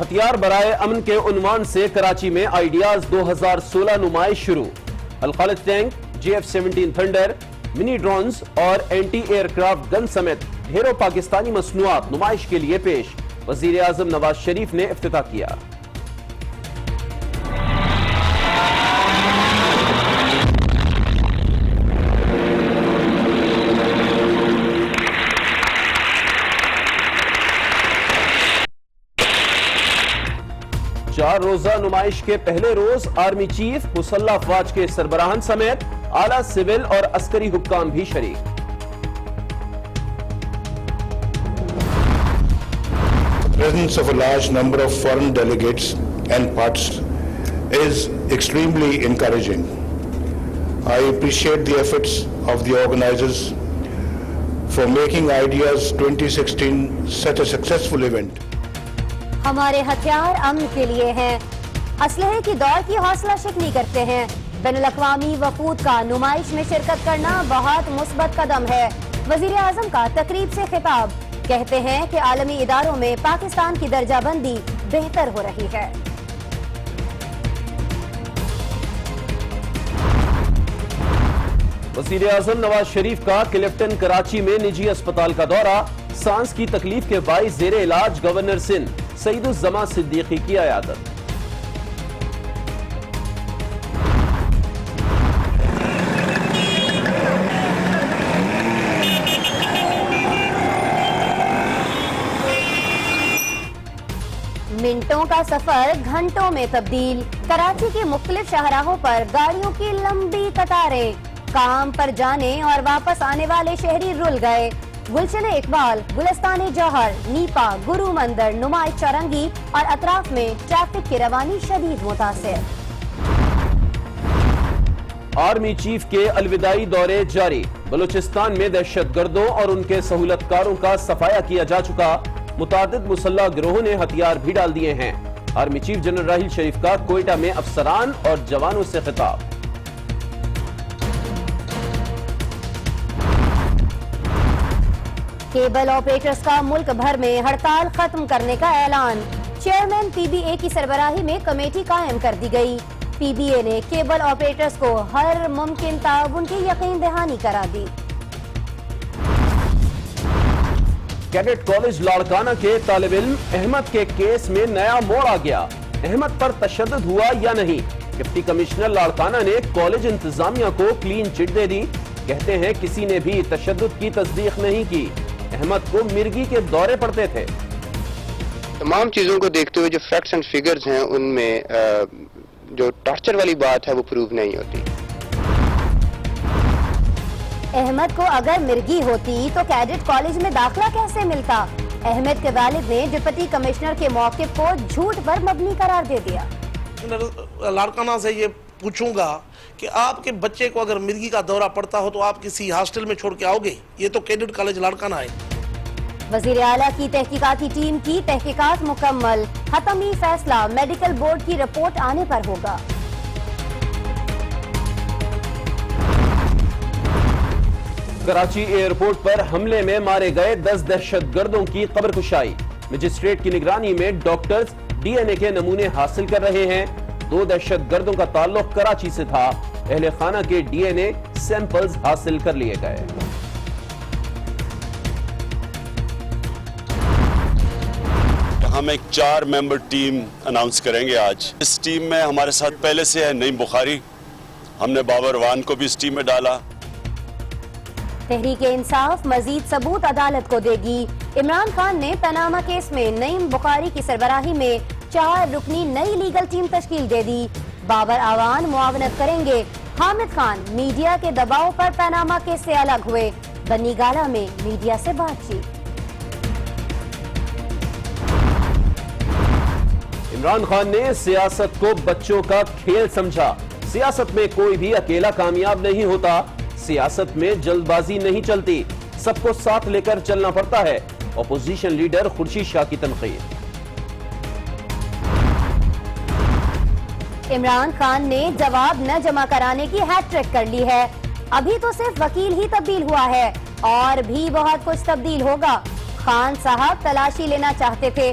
ہتھیار برائے امن کے عنوان سے کراچی میں آئیڈیاز 2016 نمائش شروع۔ الخالد ٹینک، GF-17 تھنڈر، منی ڈرونز اور اینٹی ایئر کرافٹ گن سمیت ڈھیروں پاکستانی مصنوعات نمائش کے لیے پیش۔ وزیر اعظم نواز شریف نے افتتاح کیا۔ چار روزہ نمائش کے پہلے روز آرمی چیف، مسلح افواج کے سربراہان سمیت اعلیٰ سول اور عسکری حکام بھی شریک۔ The presence of a large number of foreign delegates and parts is extremely encouraging. I appreciate the efforts of the organizers for making Ideas 2016 such a successful event. ہمارے ہتھیار امن کے لیے ہیں، اسلحے کی دوڑ کی حوصلہ شکنی کرتے ہیں۔ بین الاقوامی وفود کا نمائش میں شرکت کرنا بہت مثبت قدم ہے۔ وزیر اعظم کا تقریب سے خطاب، کہتے ہیں کہ عالمی اداروں میں پاکستان کی درجہ بندی بہتر ہو رہی ہے۔ وزیر اعظم نواز شریف کا کلفٹن کراچی میں نجی اسپتال کا دورہ، سانس کی تکلیف کے باعث زیر علاج گورنر سندھ سعید الزماں صدیقی کی عیادت۔ منٹوں کا سفر گھنٹوں میں تبدیل، کراچی کے مختلف شاہراہوں پر گاڑیوں کی لمبی قطاریں، کام پر جانے اور واپس آنے والے شہری رل گئے۔ گلشن اقبال، گلستان جوہر، نیپا، گرو مندر، نمائش چورنگی اور اطراف میں ٹریفک کی روانی شدید متاثر۔ آرمی چیف کے الوداعی دورے جاری، بلوچستان میں دہشت گردوں اور ان کے سہولت کاروں کا صفایا کیا جا چکا، متعدد مسلح گروہوں نے ہتھیار بھی ڈال دیے ہیں۔ Army chief general Raheel Sharif کا کوئٹہ میں افسران اور جوانوں سے خطاب۔ کیبل آپریٹرز کا ملک بھر میں ہڑتال ختم کرنے کا اعلان، چیئرمین PBA کی سربراہی میں کمیٹی قائم کر دی گئی۔ PBA نے کیبل آپریٹرز کو ہر ممکن تعاون کی یقین دہانی کرا دی۔ کیڈٹ کالج لاڑکانہ کے طالب علم احمد کے کیس میں نیا موڑ آ گیا، احمد پر تشدد ہوا یا نہیں؟ ڈپٹی کمشنر لاڑکانہ نے کالج انتظامیہ کو کلین چٹ دے دی، کہتے ہیں کسی نے بھی تشدد کی تصدیق نہیں کی، احمد کو مرگی کے دورے پڑتے تھے۔ تمام چیزوں کو دیکھتے ہوئے جو فیکٹس اینڈ فگرز ہیں ان میں جو ٹارچر والی بات ہے وہ پروو نہیں ہوتی۔ احمد کو اگر مرگی ہوتی تو کیڈٹ کالج میں داخلہ کیسے ملتا؟ احمد کے والد نے ڈپٹی کمشنر کے موقف کو جھوٹ پر مبنی قرار دے دیا۔ لاڑکانہ سے یہ پوچھوں گا کہ آپ کے بچے کو اگر مرگی کا دورہ پڑتا ہو تو آپ کسی ہاسٹل میں چھوڑ کے آؤ گے؟ یہ تو کیڈٹ کالج لاڑکانہ ہے۔ وزیر اعلیٰ کی تحقیقاتی ٹیم کی تحقیقات مکمل، حتمی فیصلہ میڈیکل بورڈ کی رپورٹ آنے پر ہوگا۔ کراچی ایئرپورٹ پر حملے میں مارے گئے 10 دہشت گردوں کی قبر کشائی، مجسٹریٹ کی نگرانی میں ڈاکٹرز DNA کے نمونے حاصل کر رہے ہیں۔ 2 دہشت گردوں کا تعلق کراچی سے تھا، اہل خانہ کے DNA سیمپلز حاصل کر لیے گئے۔ ہم ایک 4 ممبر ٹیم اناؤنس کریں گے آج۔ اس ٹیم میں ہمارے ساتھ پہلے سے ہے نعیم بخاری، ہم نے بابر وان کو بھی اس ٹیم میں ڈالا۔ تحریک انصاف مزید ثبوت عدالت کو دے گی، عمران خان نے پاناما کیس میں نعیم بخاری کی سربراہی میں 4 رکنی نئی لیگل ٹیم تشکیل دے دی، بابر اعوان معاونت کریں گے۔ حامد خان میڈیا کے دباؤ پر پاناما کیس سے الگ ہوئے، بنی گالہ میں میڈیا سے بات چیت۔ عمران خان نے سیاست کو بچوں کا کھیل سمجھا، سیاست میں کوئی بھی اکیلا کامیاب نہیں ہوتا، سیاست میں جلد بازی نہیں چلتی، سب کو ساتھ لے کر چلنا پڑتا ہے، اپوزیشن لیڈر خورشید شاہ کی تنقید۔ عمران خان نے جواب نہ جمع کرانے کی ہیٹ ٹرک کر لی ہے، ابھی تو صرف وکیل ہی تبدیل ہوا ہے، اور بھی بہت کچھ تبدیل ہوگا۔ خان صاحب تلاشی لینا چاہتے تھے،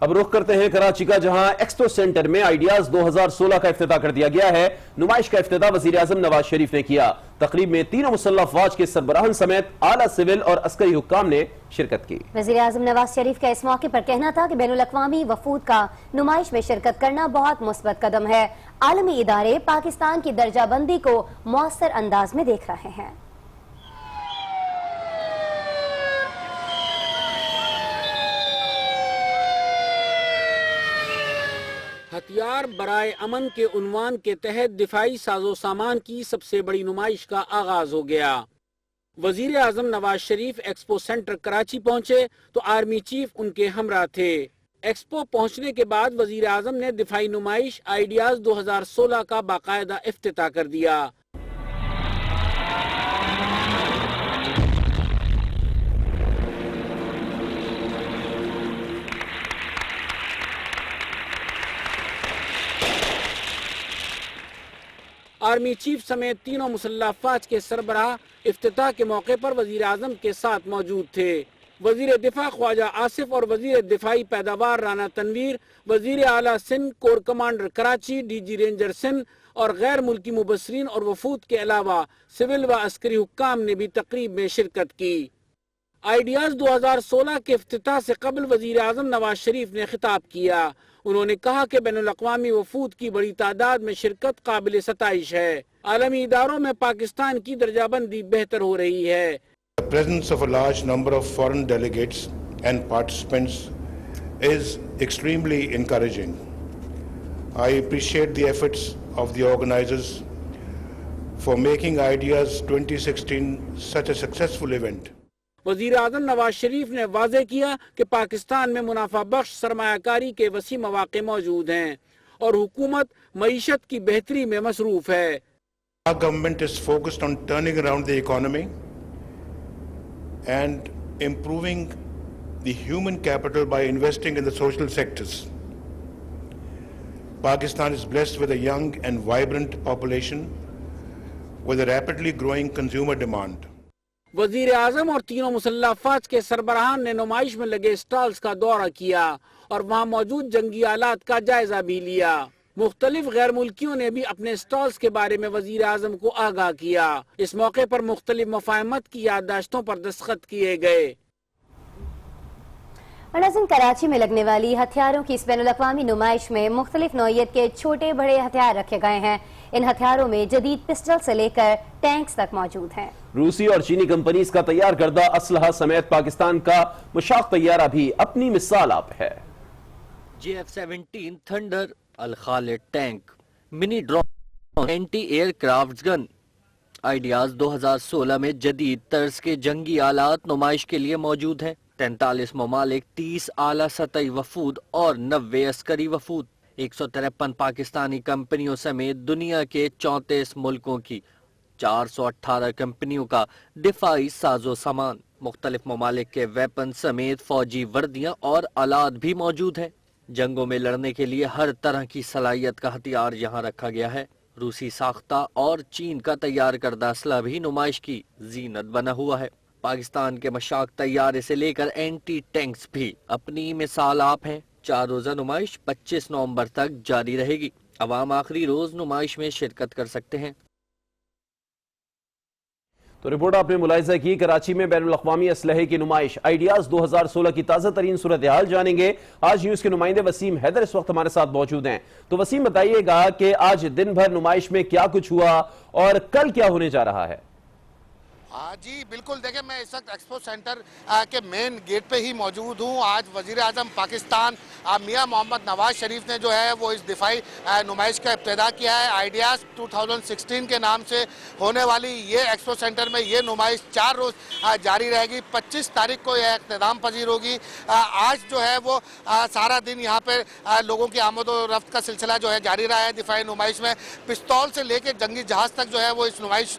اب رخ کرتے ہیں کراچی کا، جہاں ایکسپو سینٹر میں آئیڈیاز 2016 کا افتتاح کر دیا گیا ہے۔ نمائش کا افتتاح وزیر اعظم نواز شریف نے کیا۔ تقریب میں تینوں مسلح افواج کے سربراہان سمیت اعلیٰ سول اور عسکری حکام نے شرکت کی۔ وزیر اعظم نواز شریف کا اس موقع پر کہنا تھا کہ بین الاقوامی وفود کا نمائش میں شرکت کرنا بہت مثبت قدم ہے۔ عالمی ادارے پاکستان کی درجہ بندی کو مؤثر انداز میں دیکھ رہے ہیں۔ ہتھیار برائے امن کے عنوان کے تحت دفاعی ساز و سامان کی سب سے بڑی نمائش کا آغاز ہو گیا۔ وزیر اعظم نواز شریف ایکسپو سینٹر کراچی پہنچے تو آرمی چیف ان کے ہمراہ تھے۔ ایکسپو پہنچنے کے بعد وزیر اعظم نے دفاعی نمائش آئیڈیاز 2016 کا باقاعدہ افتتاح کر دیا۔ آرمی چیف سمیت تینوں مسلح افواج کے سربراہ افتتاح کے موقع پر وزیر اعظم کے ساتھ موجود تھے۔ وزیر دفاع خواجہ آصف اور وزیر دفاعی پیداوار رانا تنویر، وزیر اعلیٰ Sindh, corps commander Karachi, D G ranger Sindh اور غیر ملکی مبصرین اور وفود کے علاوہ سول و عسکری حکام نے بھی تقریب میں شرکت کی۔ آئیڈیاز 2016 کے افتتاح سے قبل وزیر اعظم نواز شریف نے خطاب کیا۔ انہوں نے کہا کہ بین الاقوامی وفود کی بڑی تعداد میں شرکت قابل ستائش ہے۔ عالمی اداروں میں پاکستان کی درجہ بندی بہتر ہو رہی ہے۔ The presence of a large number of foreign delegates and participants is extremely encouraging. I appreciate the efforts of the organizers for making Ideas 2016 such a successful event. وزیر اعظم نواز شریف نے واضح کیا کہ پاکستان میں منافع بخش سرمایہ کاری کے وسیع مواقع موجود ہیں اور حکومت معیشت کی بہتری میں مصروف ہے۔ Our government is focused on turning around the economy and improving the human capital by investing in the social sectors. Pakistan is blessed with a young and vibrant population with a rapidly growing consumer demand. وزیر اعظم اور تینوں مسلح افواج کے سربراہان نے نمائش میں لگے اسٹالز کا دورہ کیا اور وہاں موجود جنگی آلات کا جائزہ بھی لیا۔ مختلف غیر ملکیوں نے بھی اپنے اسٹالز کے بارے میں وزیر اعظم کو آگاہ کیا۔ اس موقع پر مختلف مفاہمت کی یادداشتوں پر دستخط کیے گئے۔ ناظرین، کراچی میں لگنے والی ہتھیاروں کی اس بین الاقوامی نمائش میں مختلف نوعیت کے چھوٹے بڑے ہتھیار رکھے گئے ہیں۔ ان ہتھیاروں میں جدید پسٹل سے لے کر ٹینکس تک موجود ہیں۔ روسی اور چینی کمپنیز کا تیار کردہ اسلحہ سمیت پاکستان کا مشاق طیارہ بھی اپنی مثال آپ ہے۔ JF-17 تھنڈر الخالد ٹینک، منی ڈرون، اینٹی ایئر کرافٹ گن۔ آئیڈیاز 2016 میں جدید طرز کے جنگی آلات نمائش کے لیے موجود ہیں۔ 43 ممالک، 30 اعلیٰ سطحی وفود اور 90 عسکری وفود، 153 پاکستانی کمپنیوں سمیت دنیا کے 34 ملکوں کی 418 کمپنیوں کا دفاعی ساز و سامان، مختلف ممالک کے ویپن سمیت فوجی وردیاں اور آلات بھی موجود ہیں۔ جنگوں میں لڑنے کے لیے ہر طرح کی صلاحیت کا ہتھیار یہاں رکھا گیا ہے۔ روسی ساختہ اور چین کا تیار کردہ اسلحہ بھی نمائش کی زینت بنا ہوا ہے۔ پاکستان کے مشاق طیارے سے لے کر اینٹی ٹینکس بھی اپنی مثال آپ ہیں۔ 4 روزہ نمائش 25 نومبر تک جاری رہے گی۔ عوام آخری روز نمائش میں شرکت کر سکتے ہیں۔ تو رپورٹ آپ نے ملاحظہ کی، کراچی میں بین الاقوامی اسلحے کی نمائش آئیڈیاز 2016 کی تازہ ترین صورتحال جانیں گے۔ آج نیوز کے نمائندے وسیم حیدر اس وقت ہمارے ساتھ موجود ہیں۔ تو وسیم، بتائیے گا کہ آج دن بھر نمائش میں کیا کچھ ہوا اور کل کیا ہونے جا رہا ہے؟ جی بالکل، دیکھیں میں اس وقت ایکسپو سینٹر کے مین گیٹ پہ ہی موجود ہوں۔ آج وزیر اعظم پاکستان میاں محمد نواز شریف نے جو ہے وہ اس دفاعی نمائش کا ابتدا کیا ہے۔ آئیڈیاز 2016 کے نام سے ہونے والی یہ ایکسپو سینٹر میں یہ نمائش 4 روز جاری رہے گی۔ 25 تاریخ کو یہ اختتام پذیر ہوگی۔ آج جو ہے وہ سارا دن یہاں پہ لوگوں کی آمد و رفت کا سلسلہ جو ہے جاری رہا ہے۔ دفاعی نمائش میں پستول سے لے کے جنگی جہاز تک جو ہے وہ اس نمائش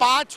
5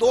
2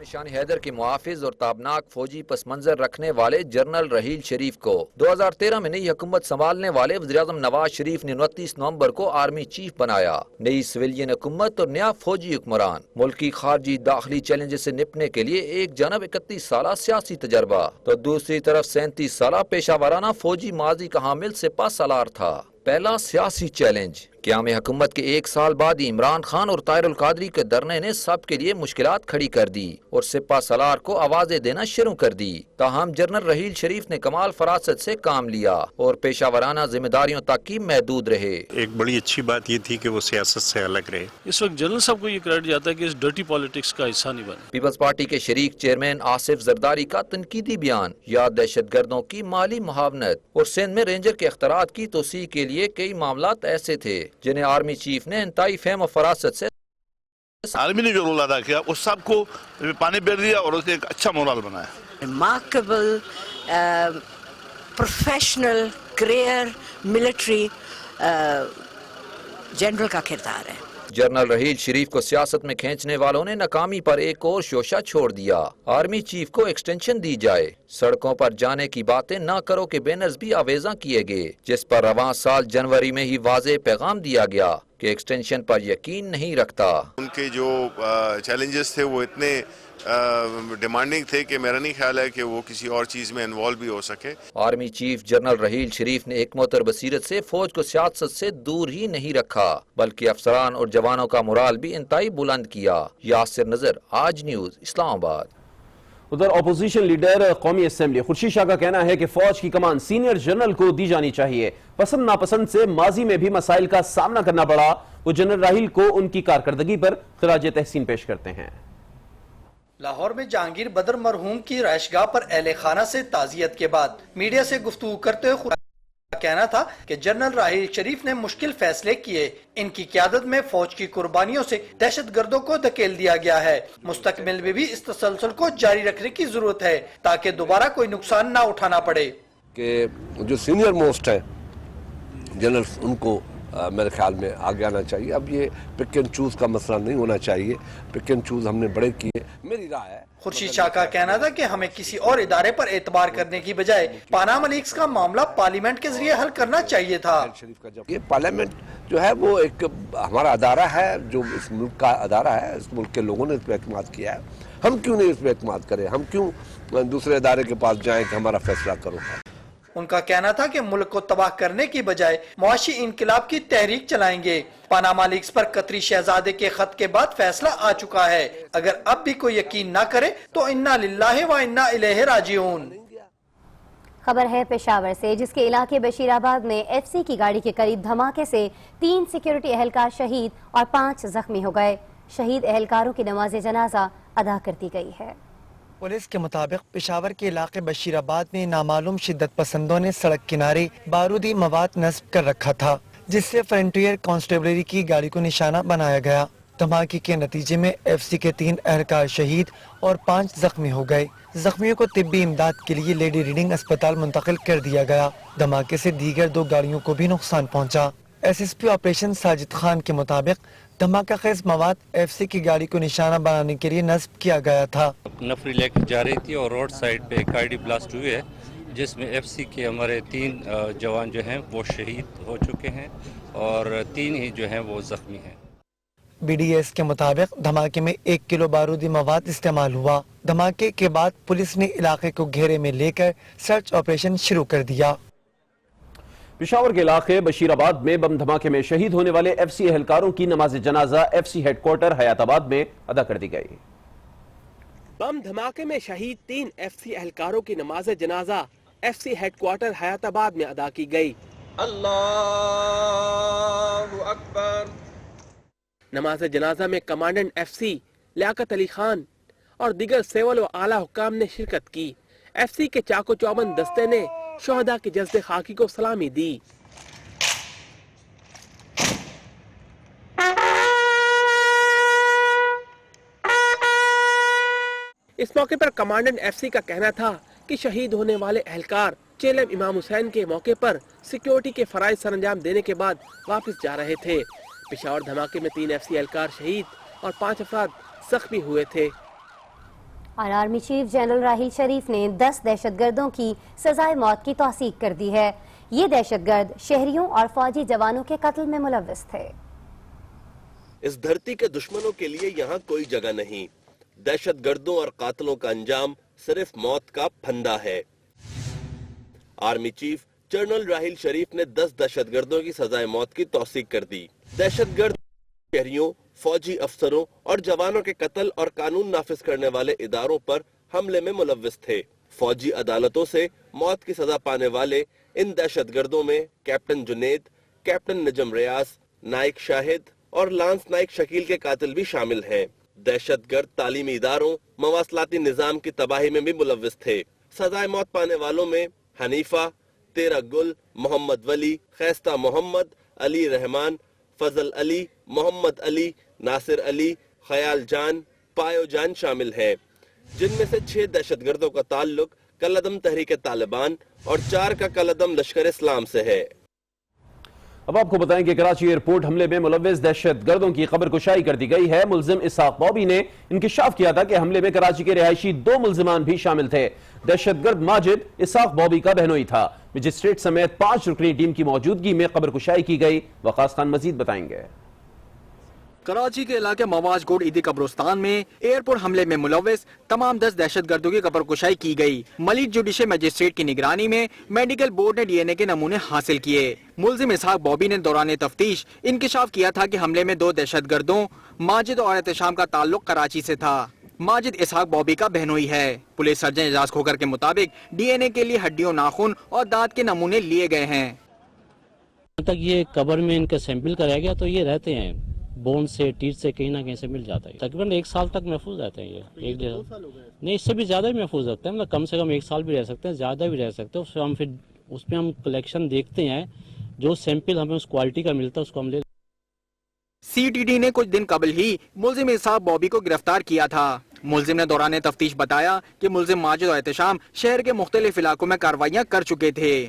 نشان حیدر کے محافظ اور تابناک فوجی پس منظر رکھنے والے جنرل رحیل شریف کو 2013 میں نئی حکومت سنبھالنے والے وزیراعظم نواز شریف نے 29 نومبر کو آرمی چیف بنایا. نئی سویلین حکومت اور نیا فوجی حکمران. ملکی خارجی داخلی چیلنجز سے نپٹنے کے لیے ایک جانب 31 سالہ سیاسی تجربہ تو دوسری طرف 37 سالہ پیشہ ورانہ فوجی ماضی کا حامل سپہ سالار تھا. پہلا سیاسی چیلنج قیام حکومت کے ایک سال بعد عمران خان اور طاہر القادری کے دھرنے نے سب کے لیے مشکلات کھڑی کر دی اور سپہ سالار کو آوازیں دینا شروع کر دی. تاہم جنرل رحیل شریف نے کمال فراست سے کام لیا اور پیشہ ورانہ ذمہ داریوں تک ہی محدود رہے. ایک بڑی اچھی بات یہ تھی کہ وہ سیاست سے الگ رہے. اس وقت جنرل صاحب کو یہ کریڈٹ جاتا ہے کہ اس ڈرٹی پالیٹکس کا حصہ نہیں بنے. پیپلز پارٹی کے شریک چیئرمین آصف زرداری کا تنقیدی بیان. یا دہشت گردوں کی مالی معاونت اور سندھ میں رینجر کے اختیارات کی توسیع کے لیے کئی معاملات ایسے تھے جنہیں آرمی چیف نے انتہائی فہم و فراست سے آرمی نے جو رول ادا کیا اس سب کو پانی پھیر دیا اور اسے ایک اچھا مورال بنایا. Remarkable professional career military general کا کردار ہے. جنرل رحیل شریف کو سیاست میں کھینچنے والوں نے ناکامی پر ایک اور شوشہ چھوڑ دیا. آرمی چیف کو ایکسٹینشن دی جائے. سڑکوں پر جانے کی باتیں نہ کرو کے بینرز بھی آویزاں کیے گئے جس پر رواں سال جنوری میں ہی واضح پیغام دیا گیا کہ ایکسٹینشن پر یقین نہیں رکھتا. ان کے جو چیلنجز تھے وہ اتنے ڈیمانڈنگ تھے کہ میرا نہیں خیال ہے کہ وہ کسی اور چیز میں انوالو بھی ہو سکے. آرمی چیف جنرل رحیل شریف نے حکمت اور بصیرت سے فوج کو سیاست سے دور ہی نہیں رکھا بلکہ افسران اور جوانوں کا مورال بھی انتہائی بلند کیا. یاسر نظر، آج نیوز، اسلام آباد. ادھر اپوزیشن لیڈر قومی اسمبلی خورشید شاہ کا کہنا ہے کہ فوج کی کمان سینئر جنرل کو دی جانی چاہیے. پسند ناپسند سے ماضی میں بھی مسائل کا سامنا کرنا پڑا. وہ جنرل راحیل کو ان کی کارکردگی پر خراج تحسین پیش کرتے ہیں. لاہور میں جہانگیر بدر مرحوم کی رہائش گاہ پر اہل خانہ سے تعزیت کے بعد میڈیا سے گفتگو کرتے ہوئے کا کہنا تھا کہ جنرل راحیل شریف نے مشکل فیصلے کیے. ان کی قیادت میں فوج کی قربانیوں سے دہشت گردوں کو دھکیل دیا گیا ہے. مستقبل میں بھی اس تسلسل کو جاری رکھنے کی ضرورت ہے تاکہ دوبارہ کوئی نقصان نہ اٹھانا پڑے. کہ جو سینئر موسٹ ہے جنرل ان کو میرے خیال میں آگے آنا چاہیے. اب یہ پک اینڈ چوز کا مسئلہ نہیں ہونا چاہیے. پک اینڈ چوز ہم نے بڑے کیے. میری رائے ہے خورشید شاہ کا کہنا تھا کہ ہمیں کسی اور ادارے پر اعتبار کرنے کی بجائے پاناما لیکس کا معاملہ پارلیمنٹ کے ذریعے حل کرنا چاہیے تھا. یہ پارلیمنٹ جو ہے وہ ایک ہمارا ادارہ ہے جو اس ملک کا ادارہ ہے. اس ملک کے لوگوں نے اس پہ اعتماد کیا ہے. ہم کیوں نہیں اس پہ اعتماد کریں؟ ہم کیوں دوسرے ادارے کے پاس جائیں کہ ہمارا فیصلہ کرو؟ ان کا کہنا تھا کہ ملک کو تباہ کرنے کی بجائے معاشی انقلاب کی تحریک چلائیں گے. پاناما لیکس پر قطری شہزادے کے خط کے بعد فیصلہ آ چکا ہے. اگر اب بھی کوئی یقین نہ کرے تو انا للہ و انا الیہ راجعون. خبر ہے پشاور سے جس کے علاقے بشیر آباد میں ایف سی کی گاڑی کے قریب دھماکے سے 3 سیکیورٹی اہلکار شہید اور 5 زخمی ہو گئے. شہید اہلکاروں کی نماز جنازہ ادا کر دی گئی ہے. پولیس کے مطابق پشاور کے علاقے بشیر آباد میں نامعلوم شدت پسندوں نے سڑک کنارے بارودی مواد نصب کر رکھا تھا جس سے فرنٹیئر کانسٹیبلری کی گاڑی کو نشانہ بنایا گیا. دھماکے کے نتیجے میں ایف سی کے 3 اہلکار شہید اور 5 زخمی ہو گئے. زخمیوں کو طبی امداد کے لیے لیڈی ریڈنگ اسپتال منتقل کر دیا گیا. دھماکے سے دیگر 2 گاڑیوں کو بھی نقصان پہنچا. S S P operation Sajid Khan کے مطابق دھماکہ خیز مواد ایف سی کی گاڑی کو نشانہ بنانے کے لیے نصب کیا گیا تھا. نفری لے کر جا رہی تھی اور روڈ سائڈ پہ ایک آئی ڈی بلاسٹ ہوئی ہے جس میں ایف سی کے ہمارے 3 جوان جو ہیں وہ شہید ہو چکے ہیں اور 3 ہی جو ہیں وہ زخمی ہیں. بی ڈی ایس کے مطابق دھماکے میں 1 کلو بارودی مواد استعمال ہوا. دھماکے کے بعد پولیس نے علاقے کو گھیرے میں لے کر سرچ آپریشن شروع کر دیا. پشاور کے علاقے بشیر آباد میں بم دھماکے میں شہید ہونے والے ایف سی اہلکاروں کی نماز جنازہ ایف سی ہیڈ کوارٹر حیات آباد میں ادا کر دی گئی. بم دھماکے میں شہید 3 ایف سی اہلکاروں کی نماز جنازہ ایف سی ہیڈ کوارٹر حیات آباد میں ادا کی گئی. اللہ اکبر. نماز جنازہ میں commandant F C Liaquat Ali Khan اور دیگر سول و اعلیٰ حکام نے شرکت کی. ایف سی کے چاقو چوبند دستے نے شہداء کے جسد خاکی کو سلامی دی. اس موقع پر کمانڈنٹ ایف سی کا کہنا تھا کہ شہید ہونے والے اہلکار چیلم امام حسین کے موقع پر سیکیورٹی کے فرائض سر انجام دینے کے بعد واپس جا رہے تھے. پشاور دھماکے میں 3 ایف سی اہلکار شہید اور 5 افراد زخمی ہوئے تھے. اور army chief general Raheel Sharif نے 10 دہشت گردوں کی سزائے موت کی توثیق کر دی ہے۔ یہ دہشت گرد شہریوں اور فوجی جوانوں کے قتل میں ملوث تھے۔ اس دھرتی کے دشمنوں کے لیے یہاں کوئی جگہ نہیں۔ دہشت گردوں اور قاتلوں کا انجام صرف موت کا پھندا ہے۔ Army chief general Raheel Sharif نے 10 دہشت گردوں کی سزائے موت کی توثیق کر دی۔ دہشت گرد شہریوں، فوجی افسروں اور جوانوں کے قتل اور قانون نافذ کرنے والے اداروں پر حملے میں ملوث تھے۔ فوجی عدالتوں سے موت کی سزا پانے والے ان دہشت گردوں میں کیپٹن جنید، کیپٹن نجم ریاض، نائک شاہد اور لانس نائک شکیل کے قاتل بھی شامل ہیں۔ دہشت گرد تعلیمی اداروں، مواصلاتی نظام کی تباہی میں بھی ملوث تھے۔ سزائے موت پانے والوں میں حنیفہ، تیرہ گل، محمد ولی، خیستہ محمد، علی رحمان، فضل علی، محمد علی، ناصر علی، خیال جان، پایو جان شامل ہیں، جن میں سے 6 دہشت گردوں کا تعلق کالعدم تحریک طالبان اور 4 کا کالعدم لشکر اسلام سے ہے۔ اب آپ کو بتائیں کہ کراچی ایئرپورٹ حملے میں ملوث دہشت گردوں کی خبر کشائی کر دی گئی ہے۔ ملزم اسحاق بابی نے انکشاف کیا تھا کہ حملے میں کراچی کے رہائشی 2 ملزمان بھی شامل تھے۔ دہشت گرد ماجد اسحاق بابی کا بہنوئی تھا۔ مجسٹریٹ سمیت 5 رکنی ٹیم کی موجودگی میں خبر کشائی کی گئی۔ وقاص خان مزید بتائیں گے۔ کراچی کے علاقے مواج گوڑ عیدی قبرستان میں ایئرپورٹ حملے میں ملوث تمام 10 دہشت گردوں کی خبر کشائی کی گئی۔ ملک جوڈیشل مجسٹریٹ کی نگرانی میں میڈیکل بورڈ نے ڈی این اے کے نمونے حاصل کیے۔ ملزم اسحاق بابی نے دوران تفتیش انکشاف کیا تھا کہ حملے میں 2 دہشت گردوں ماجد اور احتشام کا تعلق کراچی سے تھا۔ ماجد اسحاق بابی کا بہنوئی ہے۔ پولیس سرجن اعجاز کھوکر کے مطابق ڈی این اے کے لیے ہڈیوں، ناخن اور دانت کے نمونے لیے گئے ہیں۔ تک یہ قبر میں ان کا سیمپل کرایا گیا تو یہ رہتے ہیں بون سے، ٹیٹ سے کہیں نہ کہیں سے مل جاتا ہے۔ تقریباً 1 سال تک محفوظ رہتے ہیں یہ ایک جگہ، نہیں اس سے بھی زیادہ بھی محفوظ رہتے ہیں، مطلب کم سے کم 1 سال بھی رہ سکتے ہیں، زیادہ بھی رہ سکتے ہیں۔ اس پہ ہم کلیکشن دیکھتے ہیں، جو سیمپل ہمیں اس کوالٹی کا ملتا ہے اس کو ہم لے۔ سی ٹی ڈی نے کچھ دن قبل ہی ملزم اسحاق بابی کو گرفتار کیا تھا۔ ملزم نے دوران تفتیش بتایا کہ ملزم ماجد اور احتشام شہر کے مختلف علاقوں میں کارروائیاں کر چکے تھے۔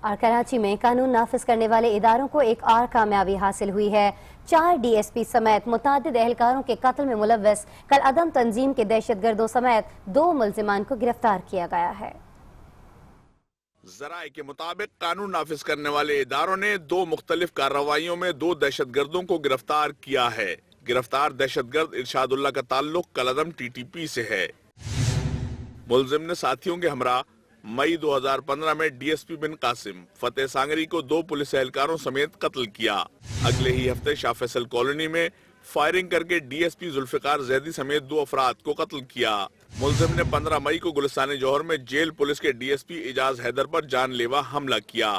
اور کراچی میں قانون نافذ کرنے والے اداروں کو ایک اور کامیابی حاصل ہوئی ہے۔ 4 ڈی ایس پی سمیت متعدد اہلکاروں کے قتل میں ملوث کالعدم تنظیم کے دہشت گردوں سمیت 2 ملزمان کو گرفتار کیا گیا ہے۔ ذرائع کے مطابق قانون نافذ کرنے والے اداروں نے 2 مختلف کارروائیوں میں 2 دہشت گردوں کو گرفتار کیا ہے۔ گرفتار دہشت گرد ارشاد اللہ کا تعلق کالعدم ٹی ٹی پی سے ہے۔ ملزم نے ساتھیوں کے ہمراہ مئی 2015 میں ڈی ایس پی بن قاسم، فتح سانگری کو 2 پولیس اہلکاروں سمیت قتل کیا۔ اگلے ہی ہفتے شاہ فیصل کالونی میں فائرنگ کر کے D S P Zulfiqar Zaidi سمیت 2 افراد کو قتل کیا۔ ملزم نے 15 مئی کو گلستان جوہر میں جیل پولیس کے ڈی ایس پی اعجاز حیدر پر جان لیوا حملہ کیا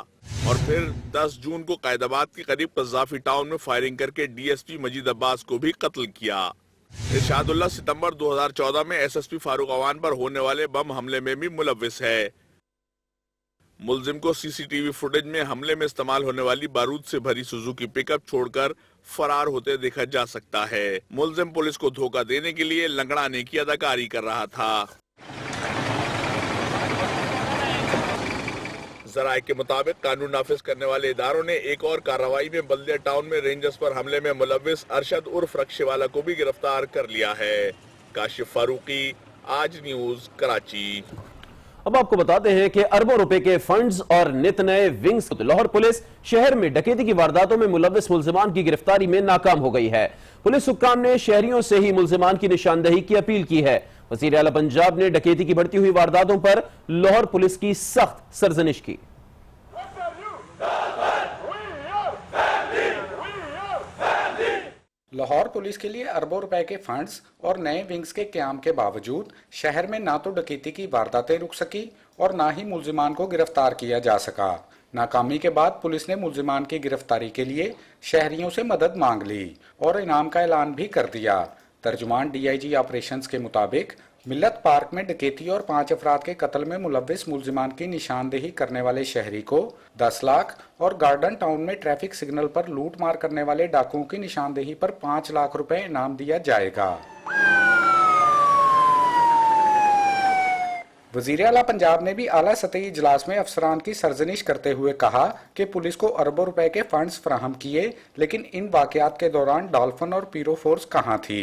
اور پھر 10 جون کو قائد آباد کے قریب قذافی ٹاؤن میں فائرنگ کر کے ڈی ایس پی مجید عباس کو بھی قتل کیا۔ ارشاد اللہ ستمبر 2014 میں ایس ایس پی فاروق عوان پر ہونے والے بم حملے میں بھی ملوث ہے۔ ملزم کو سی سی ٹی وی فوٹیج میں حملے میں استعمال ہونے والی بارود سے بھری سوزوکی پک اپ چھوڑ کر فرار ہوتے دیکھا جا سکتا ہے۔ ملزم پولیس کو دھوکہ دینے کے لیے لنگڑانے کی اداکاری کر رہا تھا۔ ذرائع کے مطابق قانون نافذ کرنے والے اداروں نے ایک اور کارروائی میں بلدیہ ٹاؤن میں رینجرز پر حملے میں ملوث ارشد عرف رکشے والا کو بھی گرفتار کر لیا ہے۔ کاشف فاروقی، آج نیوز، کراچی۔ اب آپ کو بتاتے ہیں کہ اربوں روپے کے فنڈز اور نت نئے ونگز۔ لاہور پولیس شہر میں ڈکیتی کی وارداتوں میں ملوث ملزمان کی گرفتاری میں ناکام ہو گئی ہے۔ پولیس حکام نے شہریوں سے ہی ملزمان کی نشاندہی کی اپیل کی ہے۔ وزیر اعلیٰ پنجاب نے ڈکیتی کی بڑھتی ہوئی وارداتوں پر لاہور پولیس کی سخت سرزنش کی۔ لاہور پولیس کے لیے اربوں روپے کے فنڈز اور نئے ونگز کے قیام کے باوجود شہر میں نہ تو ڈکیتی کی وارداتیں رک سکی اور نہ ہی ملزمان کو گرفتار کیا جا سکا۔ ناکامی کے بعد پولیس نے ملزمان کی گرفتاری کے لیے شہریوں سے مدد مانگ لی اور انعام کا اعلان بھی کر دیا۔ ترجمان ڈی آئی جی آپریشنز کے مطابق ملت پارک میں ڈکیتی اور 5 افراد کے قتل میں ملوث ملزمان کی نشاندہی کرنے والے شہری کو 10 لاکھ اور گارڈن ٹاؤن میں ٹریفک سگنل پر لوٹ مار کرنے والے ڈاکوؤں کی نشاندہی پر 5 لاکھ روپے انعام دیا جائے گا۔ وزیر اعلیٰ پنجاب نے بھی اعلیٰ سطحی اجلاس میں افسران کی سرزنش کرتے ہوئے کہا کہ پولیس کو اربوں روپے کے فنڈز فراہم کیے، لیکن ان واقعات کے دوران ڈالفن اور پیرو فورس کہاں تھی۔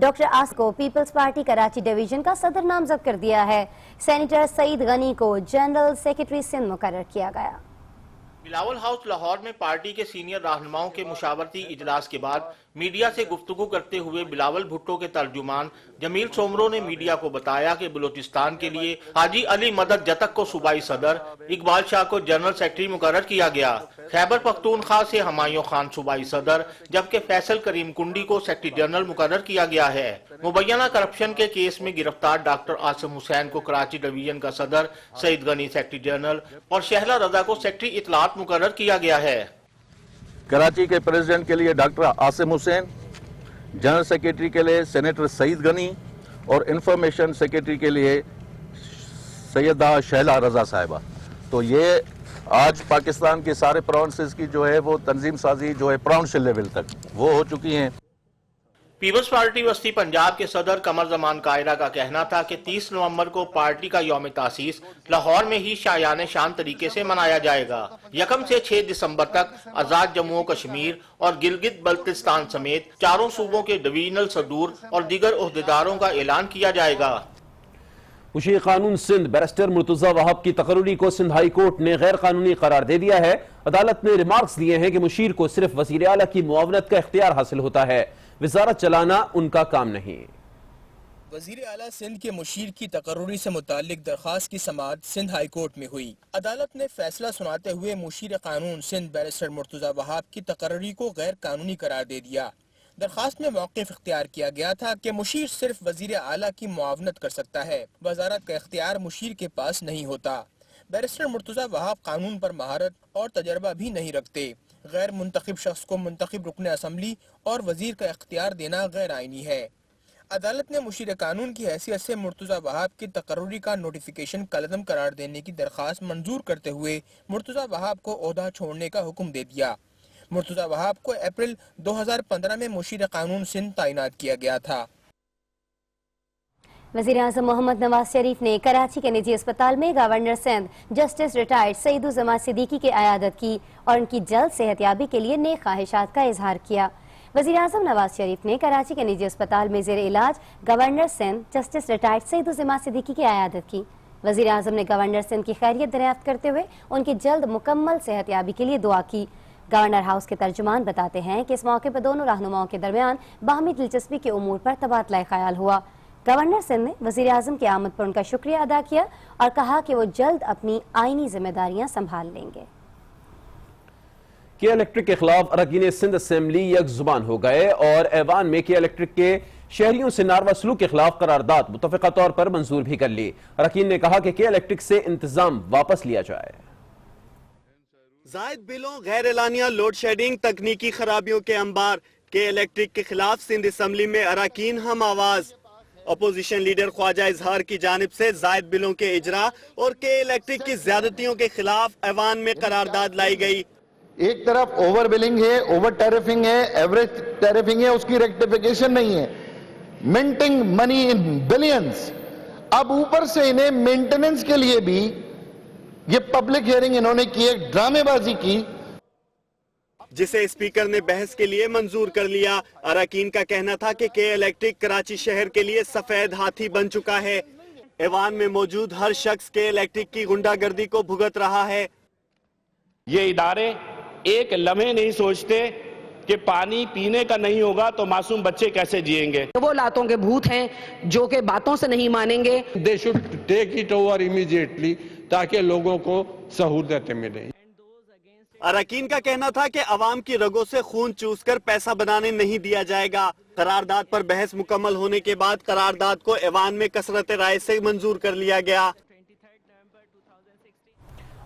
ڈاکٹر آصف کو پیپلز پارٹی کراچی ڈویژن کا صدر نامزد کر دیا ہے۔ سینیٹر سعید غنی کو جنرل سیکرٹری سندھ مقرر کیا گیا۔ بلاول ہاؤس لاہور میں پارٹی کے سینئر رہنماؤں کے مشاورتی اجلاس کے بعد میڈیا سے گفتگو کرتے ہوئے بلاول بھٹو کے ترجمان جمیل سومرو نے میڈیا کو بتایا کہ بلوچستان کے لیے حاجی علی مدد جتک کو صوبائی صدر، اقبال شاہ کو جنرل سیکرٹری مقرر کیا گیا۔ خیبر پختونخوا سے ہمایوں خان صوبائی صدر، جبکہ فیصل کریم کنڈی کو سیکرٹری جنرل مقرر کیا گیا ہے۔ مبینہ کرپشن کے کیس میں گرفتار ڈاکٹر عاصم حسین کو کراچی ڈویژن کا صدر، سعید غنی سیکرٹری جنرل اور شہلا رضا کو سیکرٹری اطلاعات مقرر کیا گیا ہے۔ کراچی کے پریزیڈنٹ کے لیے ڈاکٹر عاصم حسین، جنرل سیکرٹری کے لیے سینیٹر سعید غنی اور انفارمیشن سیکرٹری کے لیے سیدہ شہلا رضا صاحبہ۔ تو یہ آج پاکستان کے سارے پراونسز کی جو ہے وہ تنظیم سازی جو ہے پراونشل لیول تک وہ ہو چکی ہیں۔ پیپلز پارٹی وسطی پنجاب کے صدر قمر زمان قاہرہ کا کہنا تھا کہ 30 نومبر کو پارٹی کا یوم تاسیس لاہور میں ہی شایان شان طریقے سے منایا جائے گا۔ 1 سے 6 دسمبر تک آزاد جموں و کشمیر اور گلگت بلتستان سمیت 4 صوبوں کے ڈویژنل صدور اور دیگر عہدیداروں کا اعلان کیا جائے گا۔ مشیر قانون سندھ بیرسٹر مرتضی وہاب کی تقرری کو سندھ ہائی کورٹ نے غیر قانونی قرار دے دیا ہے۔ عدالت نے ریمارکس دیے ہیں کہ مشیر کو صرف وزیر اعلیٰ کی معاونت کا اختیار حاصل ہوتا ہے، وزارت چلانا ان کا کام نہیں۔ وزیر اعلیٰ سندھ کے مشیر کی تقرری سے متعلق درخواست کی سماعت سندھ ہائی کورٹ میں ہوئی۔ عدالت نے فیصلہ سناتے ہوئے مشیر قانون سندھ بیرسٹر مرتضی وہاب کی تقرری کو غیر قانونی قرار دے دیا۔ درخواست میں موقف اختیار کیا گیا تھا کہ مشیر صرف وزیر اعلیٰ کی معاونت کر سکتا ہے، وزارت کا اختیار مشیر کے پاس نہیں ہوتا۔ بیرسٹر مرتضی وہاب قانون پر مہارت اور تجربہ بھی نہیں رکھتے۔ غیر منتخب شخص کو منتخب رکن اسمبلی اور وزیر کا اختیار دینا غیر آئینی ہے۔ عدالت نے مشیر قانون کی حیثیت سے مرتضی وہاب کی تقرری کا نوٹیفیکیشن کالعدم قرار دینے کی درخواست منظور کرتے ہوئے مرتضی وہاب کو عہدہ چھوڑنے کا حکم دے دیا۔ مرتضی وہاب کو اپریل 2015 میں مشیر قانون سندھ تعینات کیا گیا تھا۔ وزیر اعظم محمد نواز شریف نے کراچی کے نجی اسپتال میں گورنر سندھ جسٹس ریٹائرڈ سعید الزماں صدیقی کی عیادت کی اور ان کی جلد صحت یابی کے لیے نیک خواہشات کا اظہار کیا۔ وزیر اعظم نواز شریف نے کراچی کے نجی اسپتال میں زیر علاج گورنر سندھ جسٹس ریٹائرڈ سعید الزماں صدیقی کی عیادت کی۔ وزیر اعظم نے گورنر سندھ کی خیریت دریافت کرتے ہوئے ان کی جلد مکمل صحت یابی کے لیے دعا کی۔ گورنر ہاؤس کے ترجمان بتاتے ہیں کہ اس موقع پر دونوں رہنماؤں کے درمیان باہمی دلچسپی کے امور پر تبادلہ خیال ہوا۔ گورنر سندھ نے وزیر اعظم کی آمد پر ان کا شکریہ ادا کیا اور کہا کہ وہ جلد اپنی آئینی ذمہ داریاں سنبھال لیں گے۔ کے الیکٹرک کے خلاف اراکین سندھ اسمبلی یک زبان ہو گئے اور ایوان میں کے الیکٹرک کے شہریوں سے ناروا سلوک کے خلاف قرارداد متفقہ طور پر منظور بھی کر لی۔ اراکین نے کہا کہ کے الیکٹرک سے انتظام واپس لیا جائے۔ زائد بلوں، غیر اعلانیہ لوڈ شیڈنگ، تکنیکی خرابیوں کے انبار، کے الیکٹرک کے خلاف سندھ اسمبلی میں اراکین ہم آواز۔ اپوزیشن لیڈر خواجہ اظہار کی جانب سے زائد بلوں کے اجرا اور کے الیکٹرک کی زیادتیوں کے خلاف ایوان میں قرارداد لائی گئی۔ ایک طرف اوور بلنگ ہے، اوور ٹیرفنگ ہے، ایوریج ٹیرفنگ ہے، اس کی ریکٹیفیکیشن نہیں ہے، منٹنگ منی ان بلینز۔ اب اوپر سے انہیں مینٹیننس کے لیے بھی یہ پبلک ہیئرنگ انہوں نے کی، ایک ڈرامے بازی کی جسے اسپیکر نے بحث کے لیے منظور کر لیا۔ اراکین کا کہنا تھا کہ کے الیکٹرک کراچی شہر کے لیے سفید ہاتھی بن چکا ہے۔ ایوان میں موجود ہر شخص کے الیکٹرک کی غنڈہ گردی کو بھگت رہا ہے۔ یہ ادارے ایک لمحے نہیں سوچتے کہ پانی پینے کا نہیں ہوگا تو معصوم بچے کیسے جئیں گے۔ وہ لاتوں کے بھوت ہیں جو کہ باتوں سے نہیں مانیں گے۔ They should take it over immediately تاکہ لوگوں کو سہولتیں ملیں۔ اراکین کا کہنا تھا کہ عوام کی رگوں سے خون چوس کر پیسہ بنانے نہیں دیا جائے گا۔ قرارداد پر بحث مکمل ہونے کے بعد قرارداد کو ایوان میں کثرت رائے سے منظور کر لیا گیا۔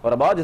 اور اب آج